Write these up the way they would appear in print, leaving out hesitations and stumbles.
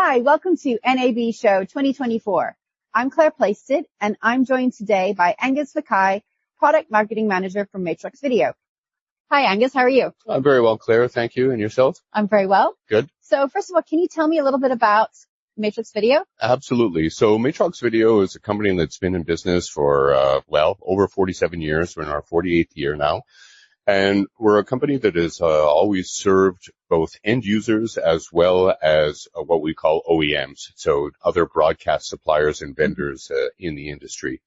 Hi, welcome to NAB Show 2024. I'm Claire Plaisted, and I'm joined today by Angus Mackay, Product Marketing Manager from Matrox Video. Hi, Angus. How are you? I'm very well, Claire. Thank you. And yourself? I'm very well. Good. So first of all, can you tell me a little bit about Matrox Video? Absolutely. So Matrox Video is a company that's been in business for, over 47 years. We're in our 48th year now. And we're a company that has always served both end users as well as what we call OEMs, so other broadcast suppliers and vendors in the industry.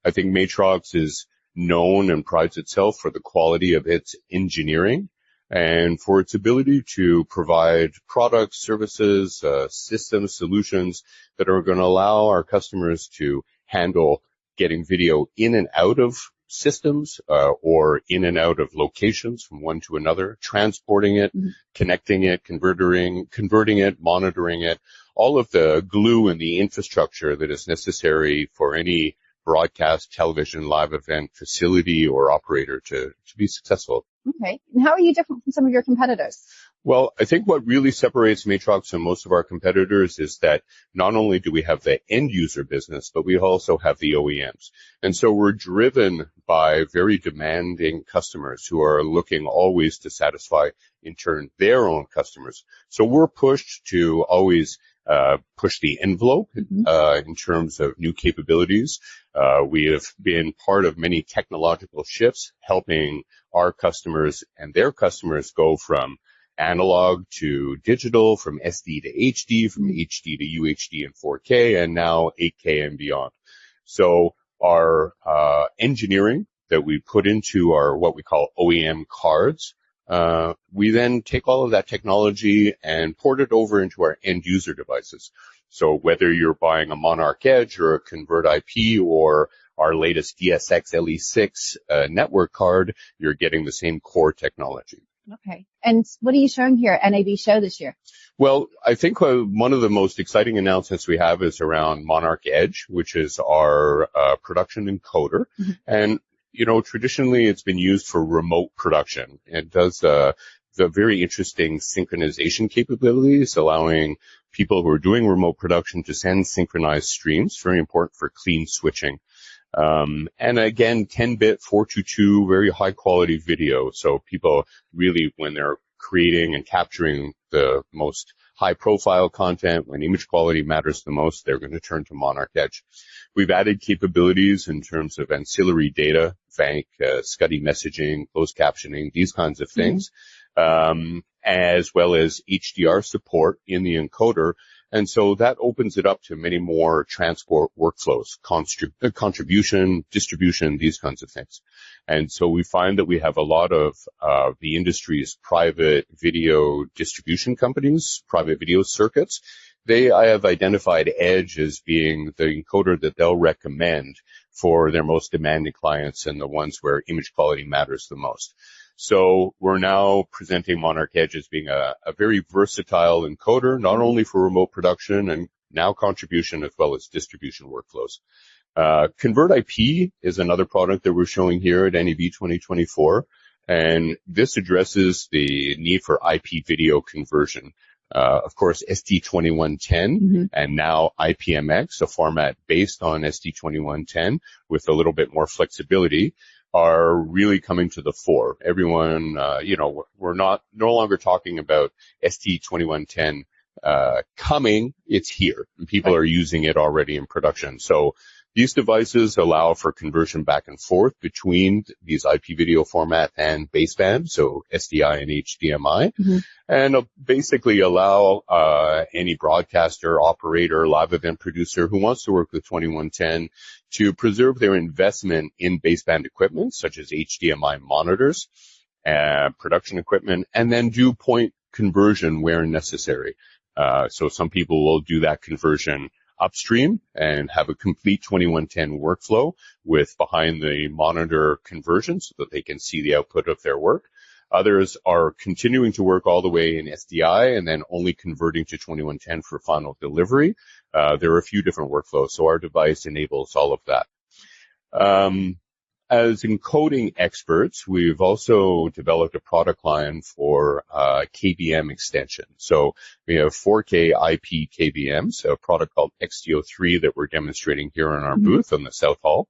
I think Matrox is known and prides itself for the quality of its engineering and for its ability to provide products, services, systems, solutions that are going to allow our customers to handle getting video in and out of systems or in and out of locations from one to another, transporting it, connecting it, converting it, monitoring it, all of the glue and the infrastructure that is necessary for any broadcast, television, live event facility or operator to be successful. Okay. And how are you different from some of your competitors? Well, I think what really separates Matrox and most of our competitors is that not only do we have the end user business, but we also have the OEMs. And so we're driven by very demanding customers who are looking always to satisfy, in turn, their own customers. So we're pushed to always push the envelope in terms of new capabilities. We have been part of many technological shifts, helping our customers and their customers go from analog to digital, from SD to HD, from HD to UHD and 4K, and now 8K and beyond. So our engineering that we put into our what we call OEM cards, we then take all of that technology and port it over into our end user devices. So whether you're buying a Monarch Edge or a Convert IP or our latest DSX LE6 network card, you're getting the same core technology. Okay. And what are you showing here at NAB Show this year? Well, I think one of the most exciting announcements we have is around Monarch Edge, which is our production encoder. And, you know, traditionally it's been used for remote production. It does the very interesting synchronization capabilities, allowing people who are doing remote production to send synchronized streams, very important for clean switching. And again, 10-bit 422, very high quality video. So people really, when they're creating and capturing the most high profile content, when image quality matters the most, they're going to turn to Monarch Edge. We've added capabilities in terms of ancillary data, FANC, SCSI messaging, closed captioning, these kinds of things, as well as HDR support in the encoder. And so that opens it up to many more transport workflows, contribution, distribution, these kinds of things. And so we find that we have a lot of the industry's private video distribution companies, private video circuits. I have identified Edge as being the encoder that they'll recommend for their most demanding clients and the ones where image quality matters the most. So we're now presenting Monarch Edge as being a very versatile encoder, not only for remote production and now contribution as well as distribution workflows. Convert IP is another product that we're showing here at NAB 2024, and this addresses the need for IP video conversion. Of course, ST2110 and now IPMX, a format based on ST2110 with a little bit more flexibility, are really coming to the fore. Everyone, we're no longer talking about ST2110 coming, it's here. And people are using it already in production. So these devices allow for conversion back and forth between these IP video format and baseband, so SDI and HDMI, and basically allow any broadcaster, operator, live event producer who wants to work with 2110 to preserve their investment in baseband equipment, such as HDMI monitors, production equipment, and then do point conversion where necessary. So some people will do that conversion upstream and have a complete 2110 workflow with behind the monitor conversion so that they can see the output of their work. Others are continuing to work all the way in SDI and then only converting to 2110 for final delivery. There are a few different workflows, so our device enables all of that. as encoding experts, we've also developed a product line for KVM extension. So we have 4K IP KVMs, a product called XTO3 that we're demonstrating here in our booth on the South Hall.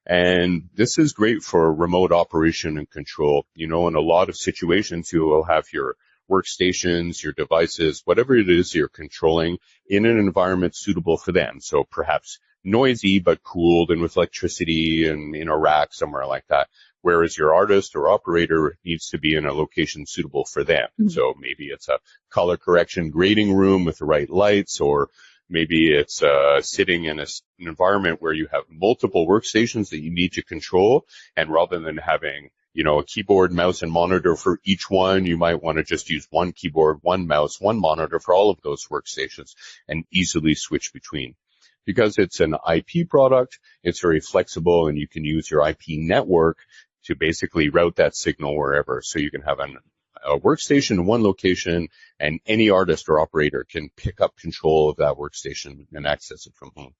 And this is great for remote operation and control. You know, in a lot of situations, you will have your workstations, your devices, whatever it is you're controlling in an environment suitable for them. So perhaps noisy, but cooled and with electricity and in a rack somewhere like that. Whereas your artist or operator needs to be in a location suitable for them. So maybe it's a color correction grading room with the right lights, or maybe it's sitting in an environment where you have multiple workstations that you need to control. And rather than having, you know, a keyboard, mouse, and monitor for each one, you might want to just use one keyboard, one mouse, one monitor for all of those workstations and easily switch between. Because it's an IP product, it's very flexible, and you can use your IP network to basically route that signal wherever. So you can have a workstation in one location, and any artist or operator can pick up control of that workstation and access it from home.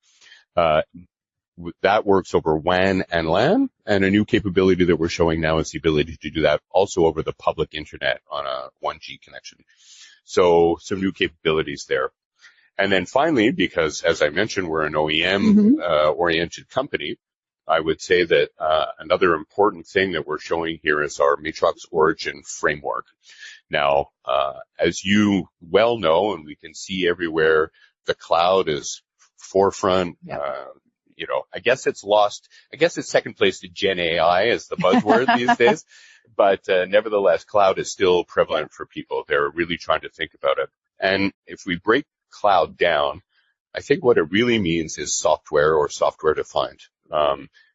That works over WAN and LAN, and a new capability that we're showing now is the ability to do that also over the public internet on a 1G connection. So some new capabilities there. And then finally, because as I mentioned, we're an OEM oriented company, I would say that another important thing that we're showing here is our Matrox Origin framework. Now, as you well know, and we can see everywhere, the cloud is forefront. You know, I guess it's second place to Gen AI as the buzzword these days. But nevertheless, cloud is still prevalent for people. They're really trying to think about it. And if we break cloud down, I think what it really means is software or software defined.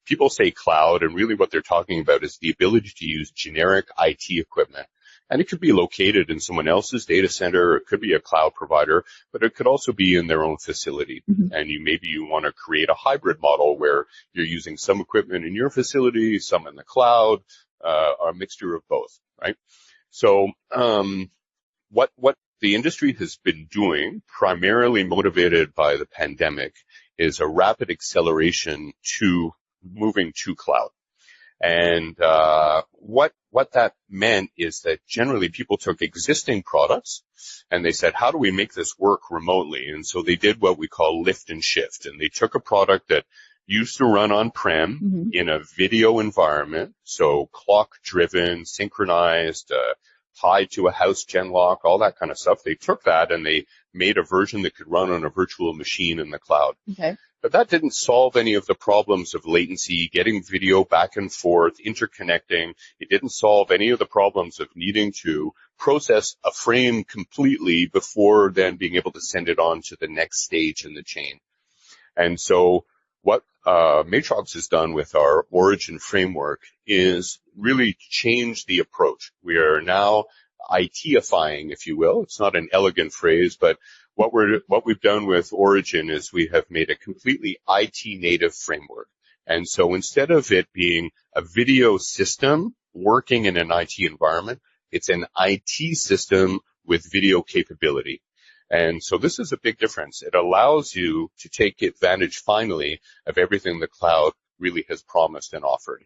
People say cloud, and really what they're talking about is the ability to use generic IT equipment. And it could be located in someone else's data center, or it could be a cloud provider, but it could also be in their own facility. And maybe you want to create a hybrid model where you're using some equipment in your facility, some in the cloud, or a mixture of both, right? So what the industry has been doing, primarily motivated by the pandemic, is a rapid acceleration to moving to cloud. And what that meant is that generally people took existing products and they said, how do we make this work remotely? And so they did what we call lift and shift. And they took a product that used to run on-prem in a video environment, so clock-driven, synchronized, tied to a house genlock, all that kind of stuff. They took that and they made a version that could run on a virtual machine in the cloud. Okay. But that didn't solve any of the problems of latency, getting video back and forth, interconnecting. It didn't solve any of the problems of needing to process a frame completely before then being able to send it on to the next stage in the chain. And so what Matrox has done with our Origin framework is really change the approach. We are now IT-ifying, if you will. It's not an elegant phrase, but what we've done with Origin is we have made a completely IT native framework. And so instead of it being a video system working in an IT environment, it's an IT system with video capability. And so this is a big difference. It allows you to take advantage finally of everything the cloud really has promised and offered.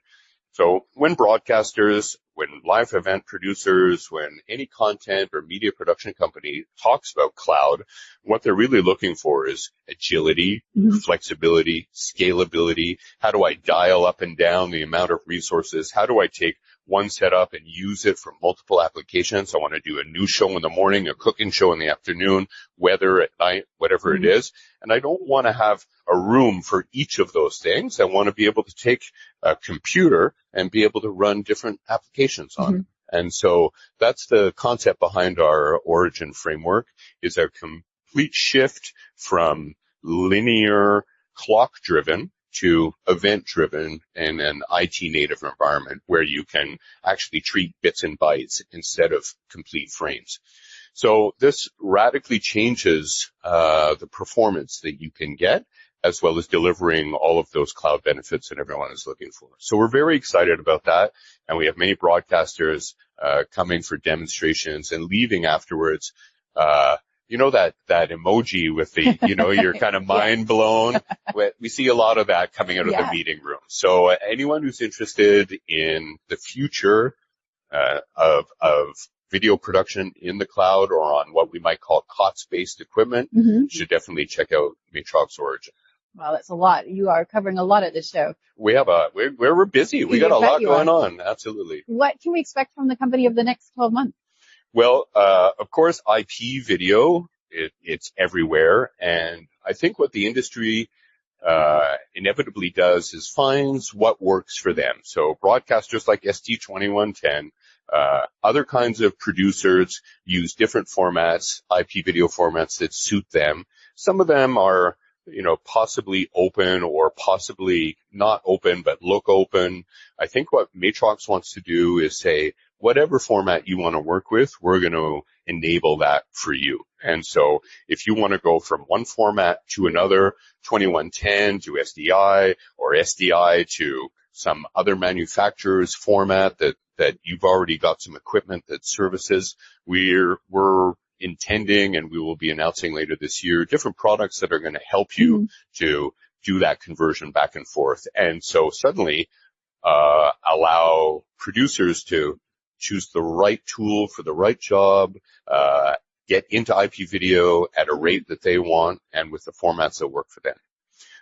So when broadcasters, when live event producers, when any content or media production company talks about cloud, what they're really looking for is agility, flexibility, scalability. How do I dial up and down the amount of resources? How do I take one setup and use it for multiple applications? I want to do a news show in the morning, a cooking show in the afternoon, weather at night, whatever it is. And I don't want to have a room for each of those things. I want to be able to take a computer and be able to run different applications on it. And so that's the concept behind our Origin framework, is a complete shift from linear clock-driven to event-driven in an IT-native environment where you can actually treat bits and bytes instead of complete frames. So this radically changes the performance that you can get, as well as delivering all of those cloud benefits that everyone is looking for. So we're very excited about that, and we have many broadcasters coming for demonstrations and leaving afterwards you know, that emoji with the, you know, you're kind of mind blown. We see a lot of that coming out of the meeting room. So anyone who's interested in the future of video production in the cloud or on what we might call COTS-based equipment should definitely check out Matrox Origin. Wow, that's a lot. You are covering a lot at this show. We're busy. We got a lot going on. Absolutely. What can we expect from the company over the next 12 months? Well, of course, IP video, it's everywhere. And I think what the industry inevitably does is finds what works for them. So broadcasters like ST2110, other kinds of producers use different formats, IP video formats that suit them. Some of them are, you know, possibly open or possibly not open, but look open. I think what Matrox wants to do is say, whatever format you want to work with, we're going to enable that for you. And so if you want to go from one format to another, 2110 to SDI or SDI to some other manufacturer's format that you've already got some equipment that services, we're intending, and we will be announcing later this year, different products that are going to help you to do that conversion back and forth. And so suddenly allow producers to choose the right tool for the right job, get into IP video at a rate that they want and with the formats that work for them.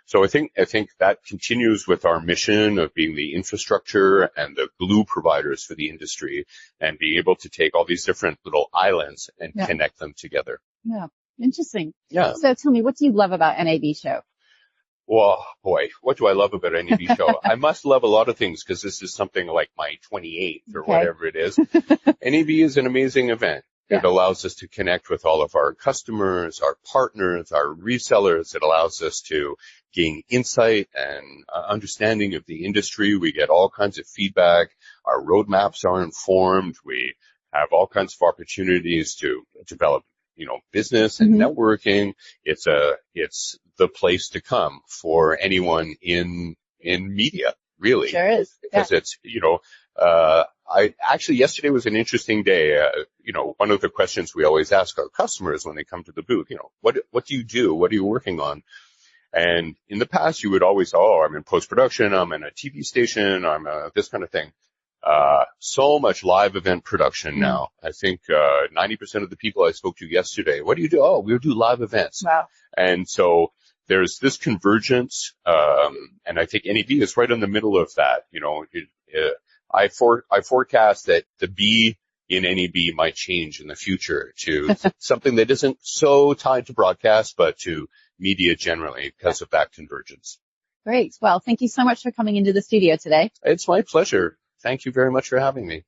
So I think that continues with our mission of being the infrastructure and the glue providers for the industry and being able to take all these different little islands and connect them together. Yeah. Interesting. Yeah. So tell me, what do you love about NAB Show? Well, boy, what do I love about NAB Show? I must love a lot of things because this is something like my 28th or whatever it is. NAB is an amazing event. It allows us to connect with all of our customers, our partners, our resellers. It allows us to gain insight and understanding of the industry. We get all kinds of feedback. Our roadmaps are informed. We have all kinds of opportunities to develop, you know, business and networking. It's the place to come for anyone in media, really. Sure is. Because it's, you know, yesterday was an interesting day. You know, one of the questions we always ask our customers when they come to the booth, you know, what do you do? What are you working on? And in the past, you would always, I'm in post-production, I'm in a TV station, I'm this kind of thing. So much live event production now. I think 90% of the people I spoke to yesterday, what do you do? Oh, we do live events. Wow. And so there's this convergence, and I think NAB is right in the middle of that. You know, I forecast that the B in NAB might change in the future to something that isn't so tied to broadcast, but to media generally because of that convergence. Great. Well, thank you so much for coming into the studio today. It's my pleasure. Thank you very much for having me.